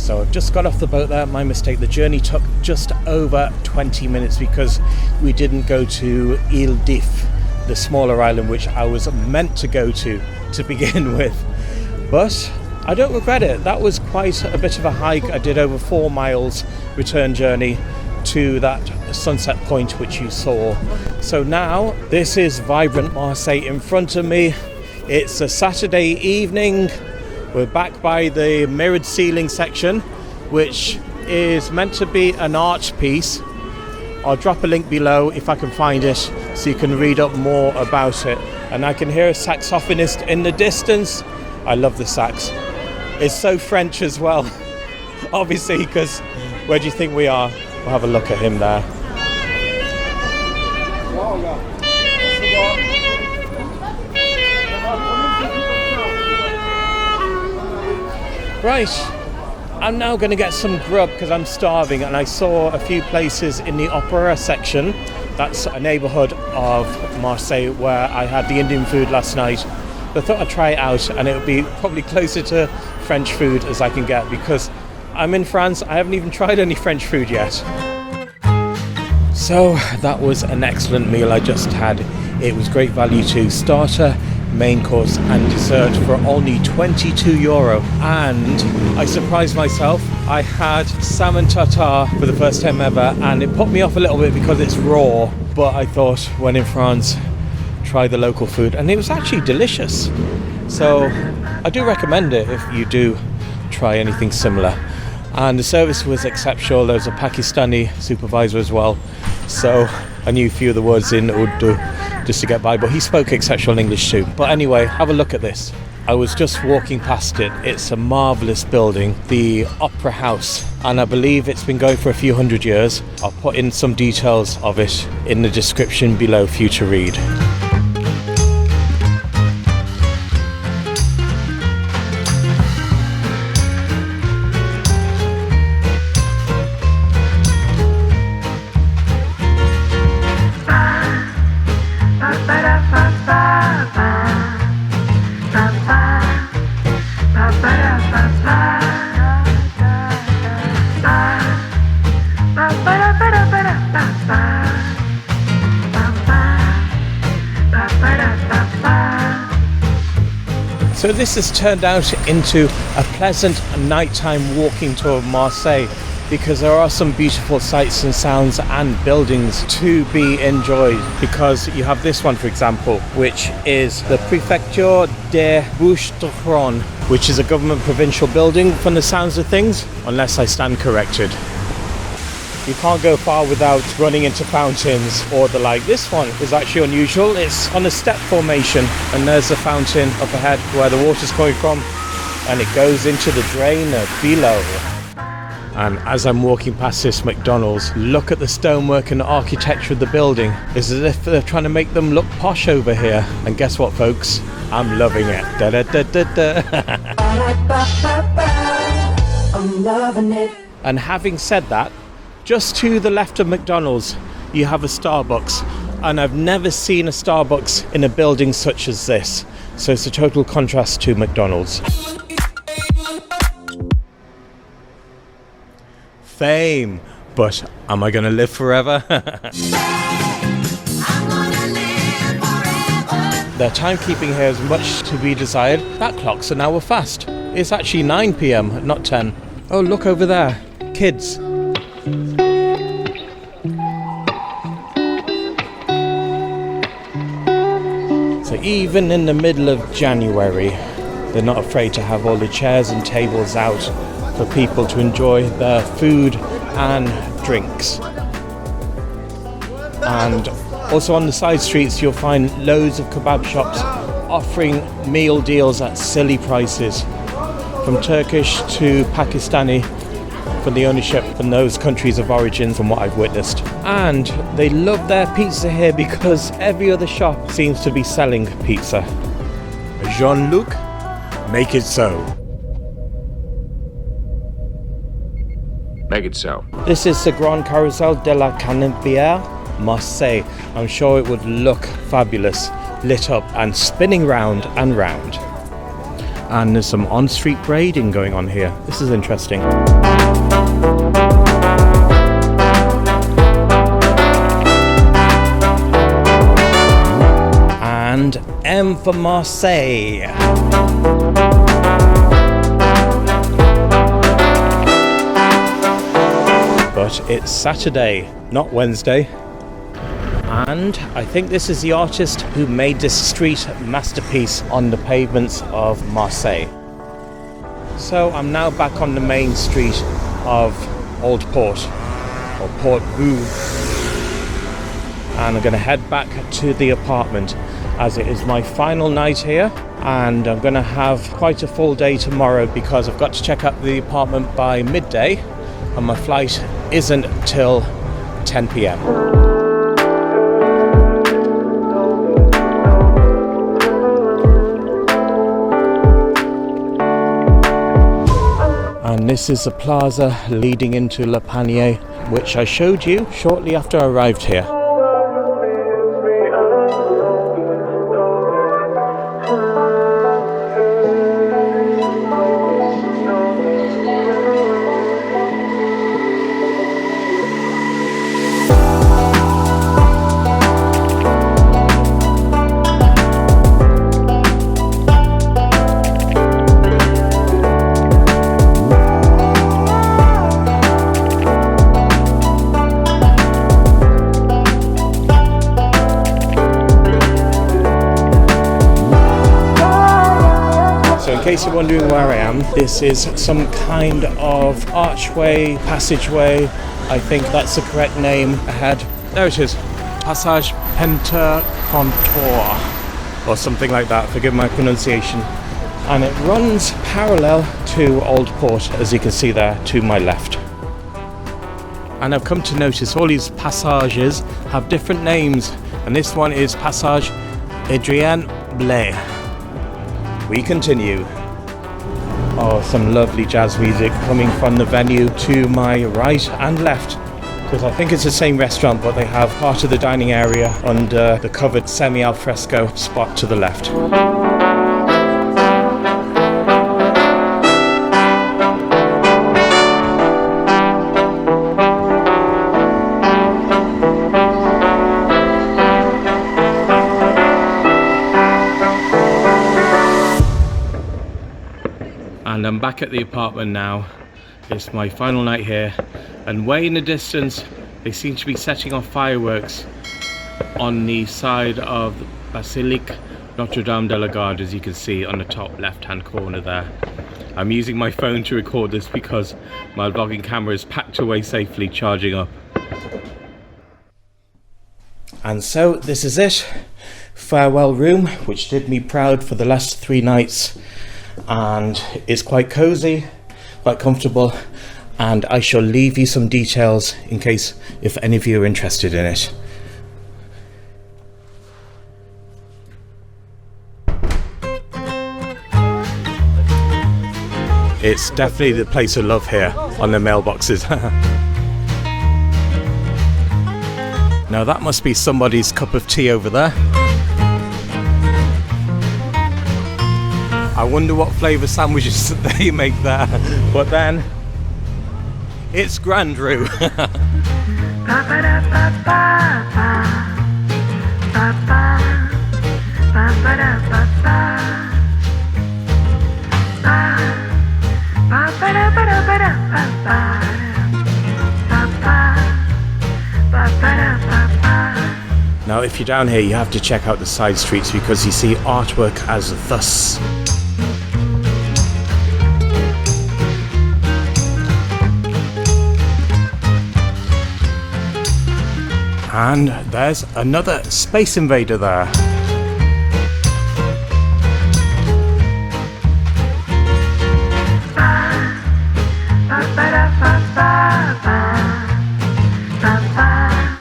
So I've just got off the boat there, my mistake. The journey took just over 20 minutes because we didn't go to Ile d'If, the smaller island which I was meant to go to begin with. But I don't regret it. That was quite a bit of a hike. I did over 4 miles return journey to that sunset point which you saw. So now this is vibrant Marseille in front of me. It's a Saturday evening. We're back by the mirrored ceiling section, which is meant to be an art piece. I'll drop a link below if I can find it so you can read up more about it. And I can hear a saxophonist in the distance. I love the sax. It's so French as well, obviously, because where do you think we are? We'll have a look at him there. Right, I'm now going to get some grub because I'm starving, and I saw a few places in the Opera section. That's a neighbourhood of Marseille where I had the Indian food last night. I thought I'd try it out, and it would be probably closer to French food as I can get because I'm in France. I haven't even tried any French food yet. So that was an excellent meal I just had. It was great value too. Starter, main course and dessert for only €22. And I surprised myself. I had salmon tartare for the first time ever, and it put me off a little bit because it's raw. But I thought when in France, try the local food, and it was actually delicious. So I do recommend it if you do try anything similar. And the service was exceptional. There was a Pakistani supervisor as well, so I knew a few of the words in Urdu just to get by, but he spoke exceptional English too. But anyway, have a look at this. I was just walking past it. It's a marvellous building, the Opera House, and I believe it's been going for a few hundred years. I'll put in some details of it in the description below for you to read. So this has turned out into a pleasant nighttime walking tour of Marseille because there are some beautiful sights and sounds and buildings to be enjoyed, because you have this one, for example, which is the Préfecture des Bouches-du-Rhône, which is a government provincial building from the sounds of things, unless I stand corrected. You can't go far without running into fountains or the like. This one is actually unusual. It's on a step formation, and there's a fountain up ahead where the water's coming from, and it goes into the drain below. And as I'm walking past this McDonald's, look at the stonework and the architecture of the building. It's as if they're trying to make them look posh over here. And guess what, folks? I'm loving it. Da, da, da, da, da. I'm loving it. And having said that, just to the left of McDonald's, you have a Starbucks. And I've never seen a Starbucks in a building such as this. So it's a total contrast to McDonald's. Fame, but am I going to live forever? Their timekeeping here is much to be desired. That clock's an hour fast. It's actually 9 p.m, not 10. Oh, look over there. Kids. So even in the middle of January, they're not afraid to have all the chairs and tables out for people to enjoy their food and drinks. And also on the side streets, you'll find loads of kebab shops offering meal deals at silly prices, from Turkish to Pakistani, for the ownership from those countries of origin, from what I've witnessed. And they love their pizza here because every other shop seems to be selling pizza. Jean-Luc, make it so. Make it so. This is the Grand Carousel de la Canebière, Marseille. I'm sure it would look fabulous, lit up and spinning round and round. And there's some on-street braiding going on here. This is interesting. And M for Marseille. But it's Saturday, not Wednesday. And I think this is the artist who made this street masterpiece on the pavements of Marseille. So I'm now back on the main street of Old Port, or Port Vieux. And I'm going to head back to the apartment as it is my final night here. And I'm going to have quite a full day tomorrow because I've got to check out the apartment by midday. And my flight isn't till 10 p.m. And this is the plaza leading into Le Panier, which I showed you shortly after I arrived here. In case you're wondering where I am, this is some kind of archway, passageway. I think that's the correct name ahead. There it is. Passage Pentacontor, or something like that, forgive my pronunciation. And it runs parallel to Old Port, as you can see there to my left. And I've come to notice all these passages have different names, and this one is Passage Adrien Blay. We continue. Oh, some lovely jazz music coming from the venue to my right and left, because I think it's the same restaurant, but they have part of the dining area under the covered semi-alfresco spot to the left. And I'm back at the apartment now. It's my final night here, and way in the distance they seem to be setting off fireworks on the side of Basilique Notre-Dame de la Garde, as you can see on the top left hand corner there. I'm using my phone to record this because my vlogging camera is packed away safely, charging up. And so this is it. Farewell room, which did me proud for the last 3 nights. And it's quite cozy, quite comfortable, and I shall leave you some details in case if any of you are interested in it. It's definitely the place of love here on the mailboxes. Now that must be somebody's cup of tea over there. I wonder what flavour sandwiches they make there. But then, it's Grand Roux. Now if you're down here, you have to check out the side streets because you see artwork as thus. And there's another Space Invader there.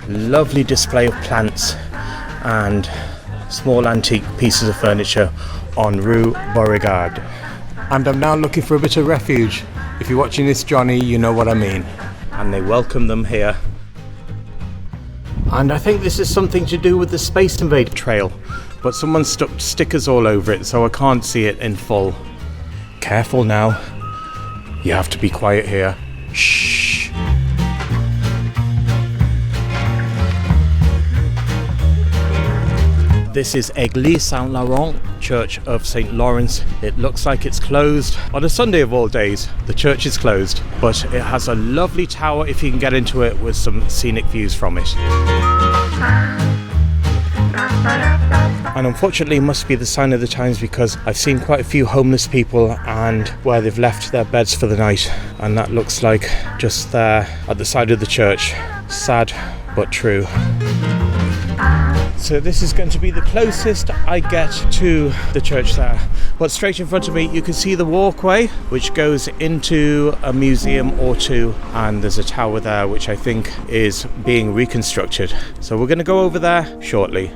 Lovely display of plants and small antique pieces of furniture on Rue Beauregard. And I'm now looking for a bit of refuge. If you're watching this, Johnny, you know what I mean. And they welcome them here. And I think this is something to do with the Space Invader trail, but someone stuck stickers all over it, so I can't see it in full. Careful now. You have to be quiet here. Shh. This is Église Saint-Laurent, Church of St. Lawrence. It looks like it's closed. On a Sunday of all days, the church is closed, but it has a lovely tower if you can get into it with some scenic views from it. And unfortunately it must be the sign of the times, because I've seen quite a few homeless people and where they've left their beds for the night, and that looks like just there at the side of the church. Sad but true. So this is going to be the closest I get to the church there. But straight in front of me you can see the walkway which goes into a museum or two, and there's a tower there which I think is being reconstructed. So we're going to go over there shortly.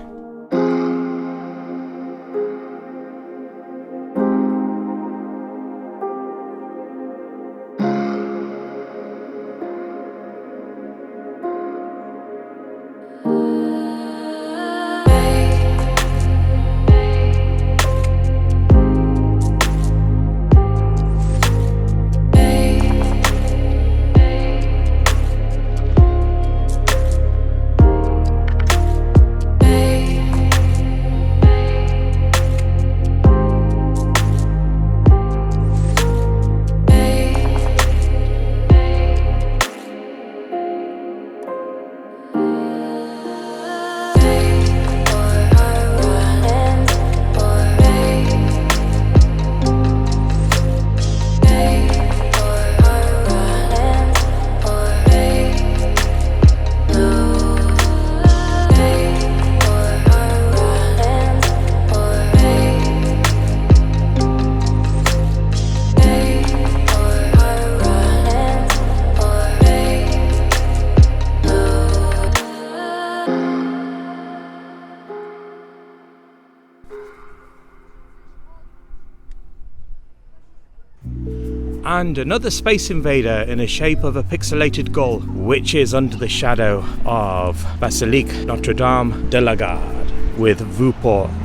And another space invader in the shape of a pixelated gull, which is under the shadow of Basilique Notre-Dame de la Garde, with Vieux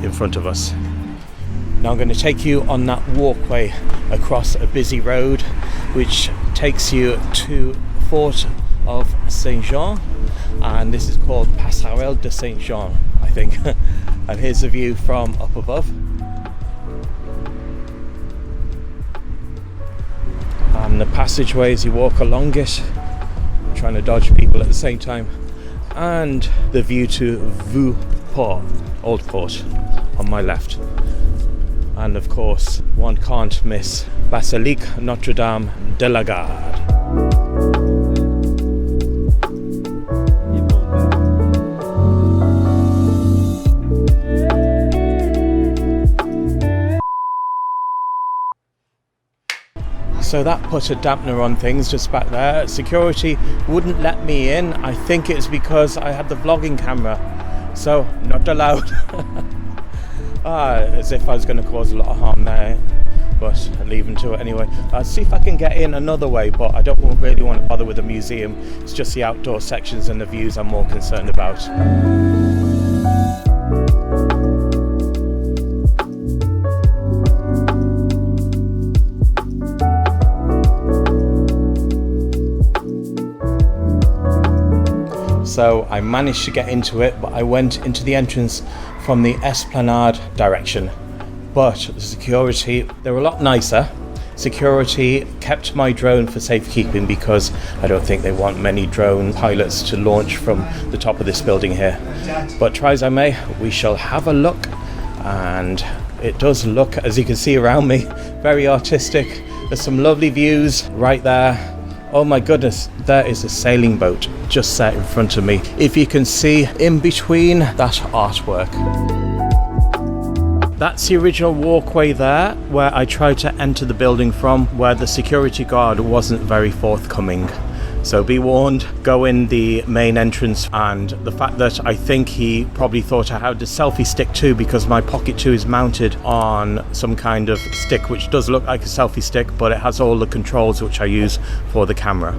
in front of us. Now I'm going to take you on that walkway across a busy road, which takes you to Fort of Saint-Jean, and this is called Passerelle de Saint-Jean, I think. And here's a view from up above. And the passageway as you walk along it, trying to dodge people at the same time, and the view to Vieux Port, Old Port, on my left. And of course, one can't miss Basilique Notre-Dame de la Garde. So that put a dampener on things just back there. Security wouldn't let me in. I think it's because I had the vlogging camera, so not allowed. As if I was going to cause a lot of harm there, but I'll leave them to it anyway. I'll see if I can get in another way, but I don't really want to bother with the museum. It's just the outdoor sections and the views I'm more concerned about. So I managed to get into it, but I went into the entrance from the Espinal direction. But the security, they were a lot nicer. Security kept my drone for safekeeping because I don't think they want many drone pilots to launch from the top of this building here. But try as I may, we shall have a look. And it does look, as you can see around me, very artistic. There's some lovely views right there. Oh my goodness, there is a sailing boat just set in front of me. If you can see in between that artwork. That's the original walkway there, where I tried to enter the building from, where the security guard wasn't very forthcoming. So be warned, go in the main entrance. And the fact that I think he probably thought I had a selfie stick too, because my Pocket 2 is mounted on some kind of stick which does look like a selfie stick, but it has all the controls which I use for the camera.